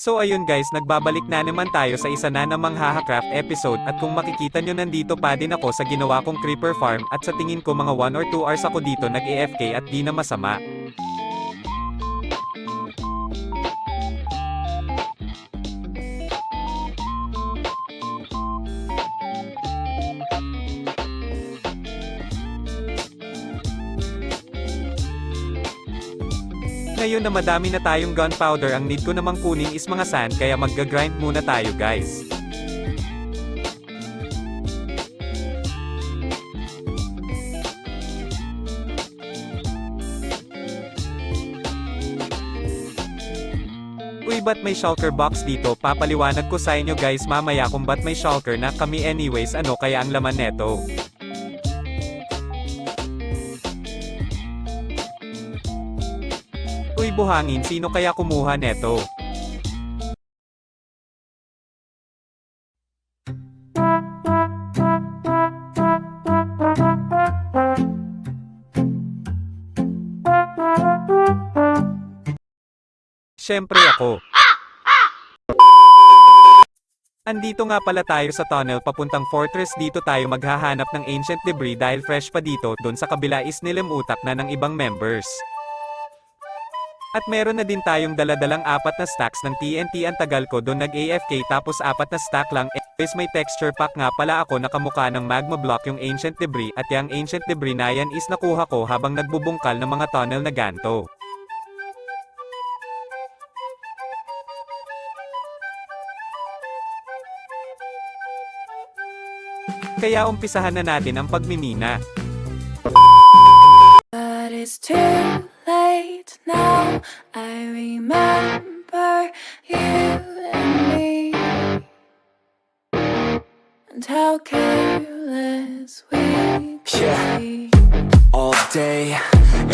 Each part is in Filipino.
So ayun guys, nagbabalik na naman tayo sa isa na namang Haha-craft episode, at kung makikita nyo nandito pa din ako sa ginawa kong creeper farm, at sa tingin ko mga 1 or 2 hours ako dito nag-AFK at di na masama. Ngayon na madami na tayong gunpowder, ang need ko namang kunin is mga sand, kaya magga-grind muna tayo guys. Uy, ba't may shulker box dito? Papaliwanag ko sa inyo guys mamaya kung ba't may shulker na kami, anyways ano kaya ang laman neto. Uy buhangin, sino kaya kumuha neto? Siyempre ako. Andito nga pala tayo sa tunnel papuntang fortress, dito tayo maghahanap ng ancient debris dahil fresh pa dito, doon sa kabila is nilimutak na ng ibang members. At meron na din tayong daladalang 4 na stacks ng TNT, ang tagal ko doon nag-AFK tapos 4 na stack lang. Anyways, may texture pack nga pala ako, nakamukha ng magma block yung ancient debris, at yung ancient debris na yan is nakuha ko habang nagbubungkal ng mga tunnel na ganto. Kaya umpisahan na natin ang pagmimina. But it's too late now. I remember you and me, and how careless we could be. All day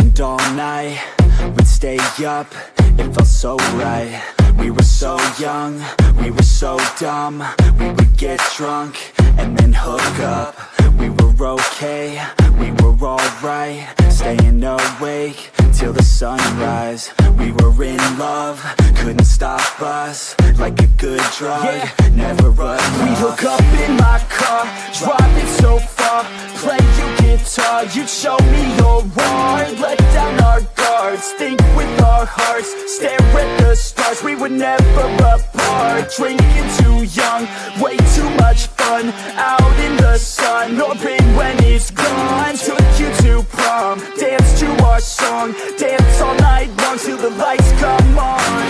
and all night, we'd stay up, it felt so right. We were so young, we were so dumb. We would get drunk and then hook up. We were okay, we were alright. Staying awake till the sunrise. We were in love, couldn't stop us. Like a good drug, never enough. We hook up in my car, driving so far. Play you guitar, you'd show me your art. Let down our guards, think with our hearts. Stare at the stars, we were never apart. Drinking too young, way too much fun. Out in the sun, or rain when it's gone. Took you to prom, dance to our song. Dance all night long till the lights come on.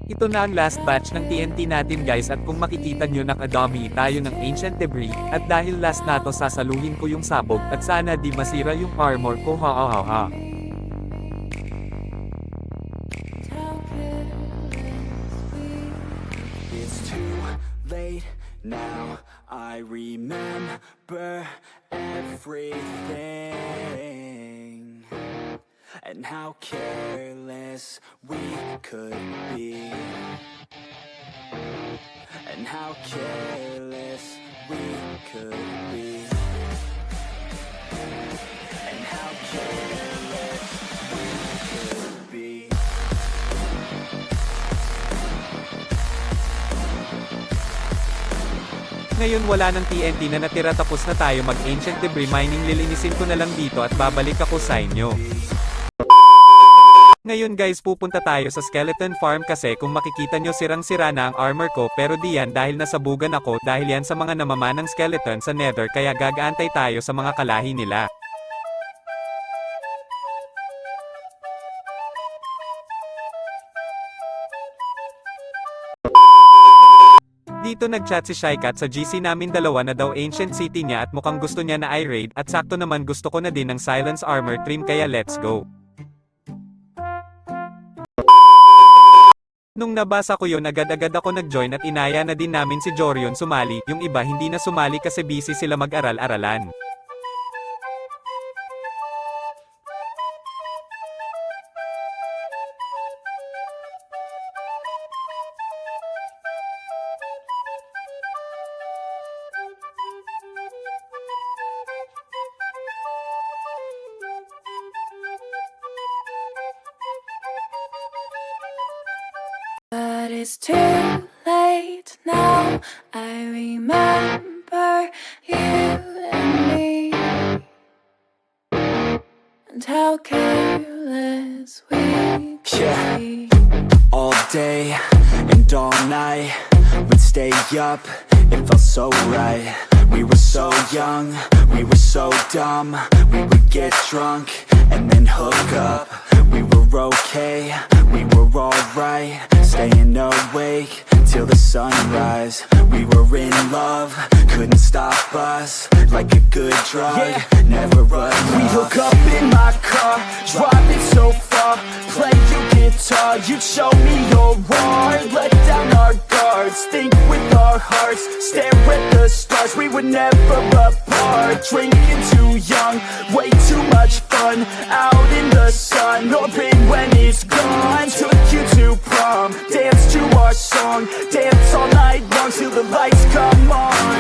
Ito na ang last batch ng TNT natin guys, at kung makikita nyo nakadami tayo ng ancient debris, at dahil last na to sasaluhin ko yung sabog, at sana di masira yung armor ko, ha ha ha ha. It's too late now, I remember everything, and how careless we could be, and how careless we could be, and how careless we could be. Ngayon wala ng TNT na natira, tapos na tayo mag-ancient debris mining, lilinisin ko na lang dito at babalik ako sa inyo. Ngayon guys, pupunta tayo sa skeleton farm kasi kung makikita nyo sirang-sira na ang armor ko, pero di yan dahil nasabugan ako, dahil yan sa mga namamanang skeleton sa nether, kaya gagaantay tayo sa mga kalahi nila. Dito nagchat si Shycat sa GC namin, dalawa na daw ancient city niya at mukhang gusto niya na i-raid, at sakto naman gusto ko na din ng silence armor trim, kaya let's go. Nung nabasa ko yun, agad-agad ako nag-join at inaya na din namin si Jorion sumali, yung iba hindi na sumali kasi busy sila mag-aral-aralan. But it's too late now. I remember you and me, and how careless we could Yeah. be. All day and all night, we'd stay up, it felt so right. We were so young, we were so dumb. We would get drunk and then hook up. We were okay, we were alright, staying awake till the sunrise. We were in love, couldn't stop us, like a good drug, never enough. We hook up in my car, driving so far. Play your guitar, you'd show me your art. Let down our guards, think with our hearts. Stare at the stars, we were never apart. Drinking too young, way too much fun. Out in the sun, or in when it's gone. Took you to prom, dance to our song. Dance all night long till the lights come on.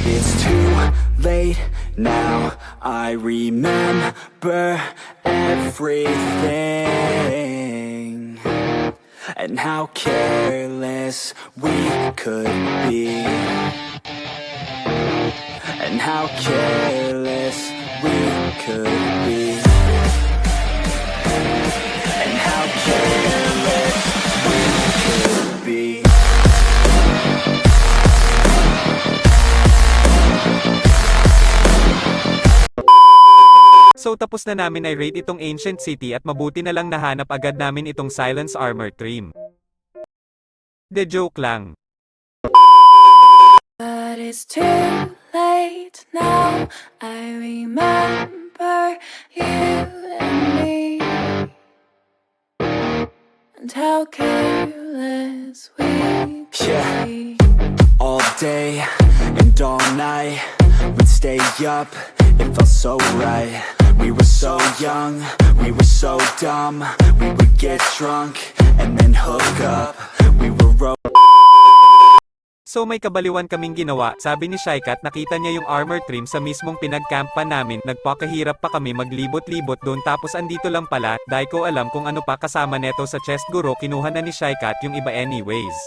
It's too late now, I remember everything, and how careless we could be, and how careless we could be, and how careless we could be. So tapos na namin ay raid itong ancient city at mabuti na lang nahanap agad namin itong silence armor trim. De joke lang. But it's too late now. I remember you and me, and how careless we could Yeah. be. All day and all night, we'd stay up, it felt so right. We were so young, we were so dumb. We would get drunk and then hook up. We were So may kabaliwan kaming ginawa, sabi ni Shaikat nakita niya yung armor trim sa mismong pinagkampan namin, nagpakahirap pa kami maglibot-libot doon tapos andito lang pala, dahil ko alam kung ano pa kasama neto sa chest guro kinuha na ni Shaikat yung iba anyways.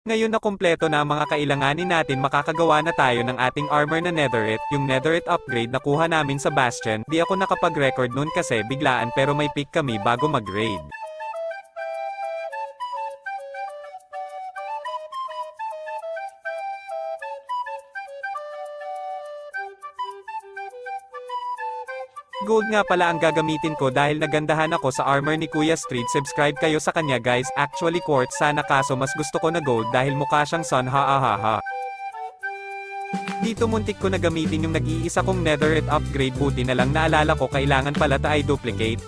Ngayon na kumpleto na ang mga kailanganin natin makakagawa na tayo ng ating armor na netherite, yung netherite upgrade na kuha namin sa Bastion, di ako nakapag-record nun kasi biglaan pero may pick kami bago mag-raid. Gold nga pala ang gagamitin ko dahil nagandahan ako sa armor ni Kuya Street. Subscribe kayo sa kanya guys. Actually quartz sana kaso mas gusto ko na gold dahil mukha siyang sun ha ha ha ha. Dito muntik ko na gamitin yung nag-iisa kong netherite upgrade, buti na lang naalala ko kailangan pala tayo duplicate.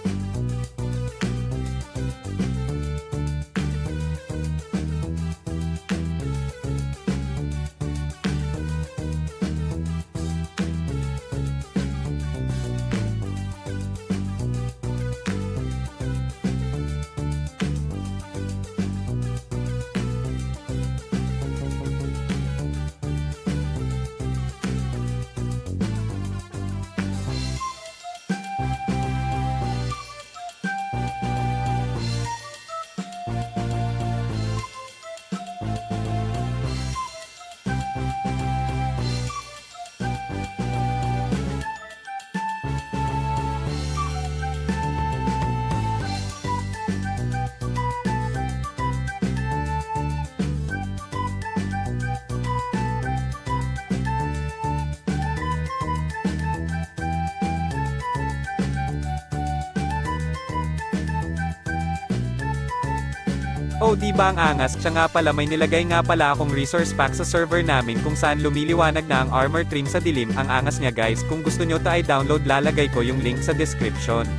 Oh, di ba ang angas? Siya nga pala, may nilagay nga pala akong resource pack sa server namin kung saan lumiliwanag na ang armor trim sa dilim. Ang angas niya guys, kung gusto nyo ta i-download, lalagay ko yung link sa description.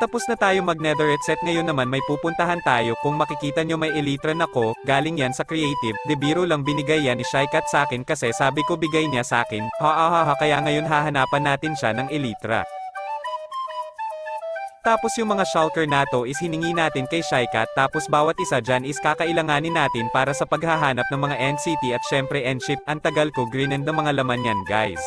Tapos na tayo mag-netherite set, ngayon naman may pupuntahan tayo. Kung makikita nyo may elytran ako, galing yan sa creative, de biro lang binigay yan ni Shycat sa akin kasi sabi ko bigay niya sa akin, kaya ngayon hahanapan natin siya ng elytra. Tapos yung mga shulker nato is hiningi natin kay Shycat, tapos bawat isa dyan is kakailanganin natin para sa paghahanap ng mga NCT at syempre N-ship. Ang tagal ko grinend ng mga laman yan guys.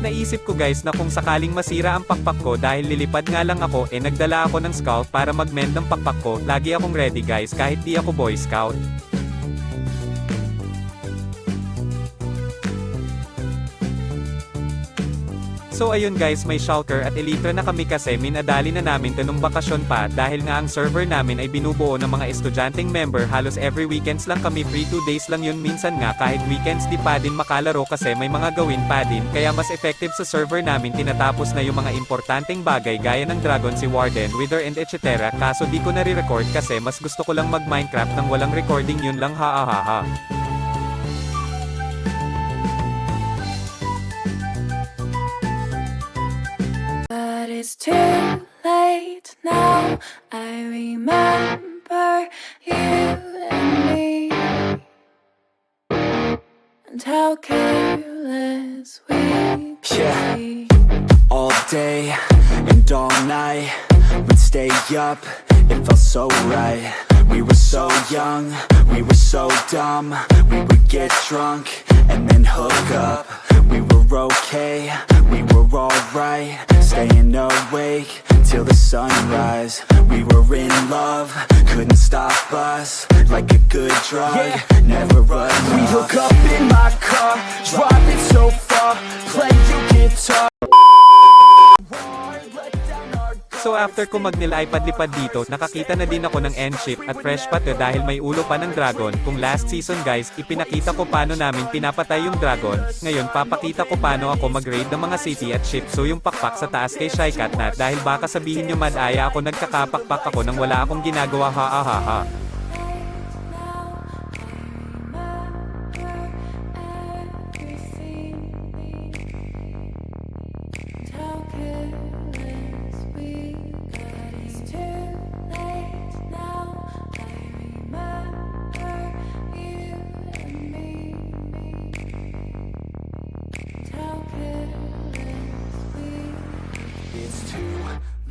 Naisip ko guys na kung sakaling masira ang pakpak ko dahil lilipad nga lang ako, nagdala ako ng scout para mag-mend ng pakpak ko. Lagi akong ready guys kahit di ako boy scout. So ayun guys, may shulker at elytra na kami kasi minadali na namin to nung bakasyon pa dahil nga ang server namin ay binubuo ng mga estudyanteng member. Halos every weekends lang kami free, 2 days lang yun, minsan nga kahit weekends di pa din makalaro kasi may mga gawin pa din. Kaya mas effective sa server namin, tinatapos na yung mga importanteng bagay gaya ng dragon, si warden, wither and etc. Kaso di ko nare-record kasi mas gusto ko lang mag Minecraft nang walang recording, yun lang, ha. But it's too late now. I remember you and me, and how careless we could Yeah. be. All day and all night, we'd stay up, it felt so right. We were so young, we were so dumb. We would get drunk and then hook up. We were okay, we were alright. Staying awake till the sunrise. We were in love, couldn't stop us. Like a good drug, never run. We hook up in my car, driving so far, play you guitar. Let down our So after ko mag-nilipad-lipad dito, nakakita na din ako ng N-ship at fresh pa to dahil may ulo pa ng dragon. Kung last season guys, ipinakita ko paano namin pinapatay yung dragon. Ngayon papakita ko paano ako mag-raid ng mga city at ship. So yung pakpak sa taas kay Shycat na dahil baka sabihin nyo mad-aya ako, nagkakapakpak ako nang wala akong ginagawa, ha. It's too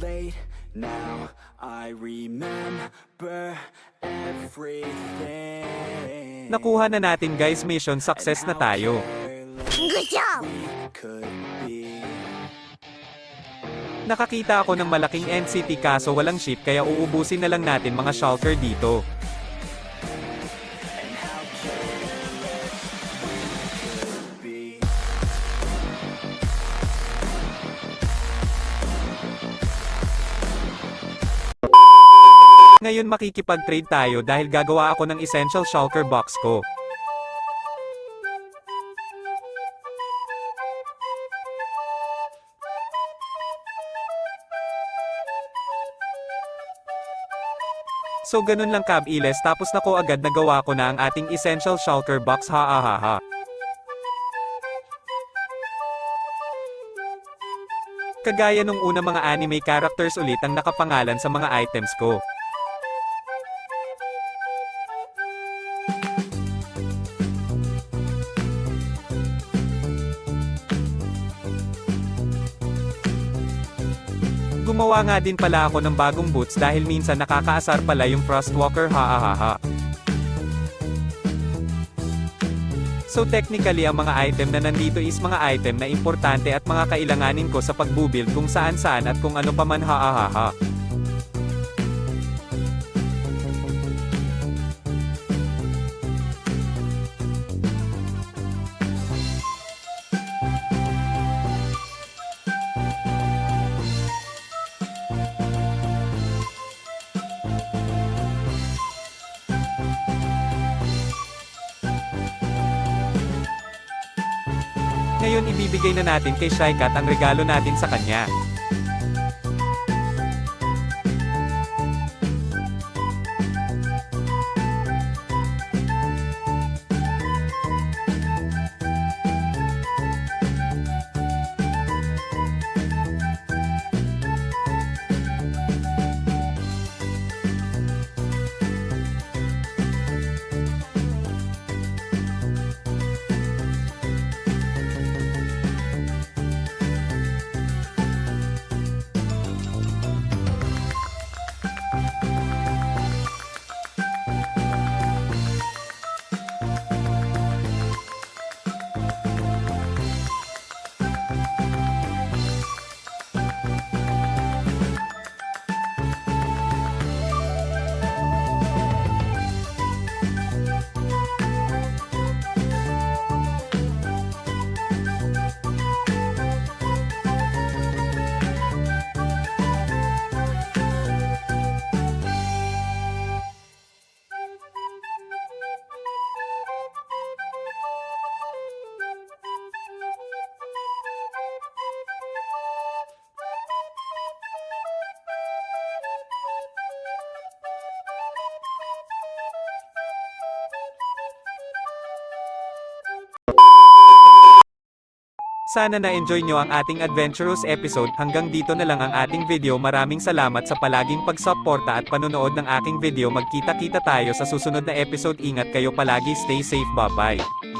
late now, I remember everything. Nakuha na natin guys, mission success na tayo. Good job! Could be. Nakakita ako ng malaking NCT kaso walang ship kaya uubusin na lang natin mga shulker dito. Be. Ngayon makikipag-trade tayo dahil gagawa ako ng essential shulker box ko. So ganun lang kabilis, tapos nako agad nagawa ko na ang ating essential shulker box, ha. Kagaya nung una, mga anime characters ulit ang nakapangalan sa mga items ko. Gumawa nga din pala ako ng bagong boots dahil minsan nakakaasar pala yung Frostwalker, ha. So technically ang mga item na nandito is mga item na importante at mga kailanganin ko sa pagbubuild kung saan saan at kung ano pa man ha. Ngayon ibibigay na natin kay Shycat ang regalo natin sa kanya. Sana na-enjoy nyo ang ating adventurous episode. Hanggang dito na lang ang ating video. Maraming salamat sa palaging pagsuporta at panonood ng aking video. Magkita-kita tayo sa susunod na episode. Ingat kayo palagi. Stay safe. Bye-bye.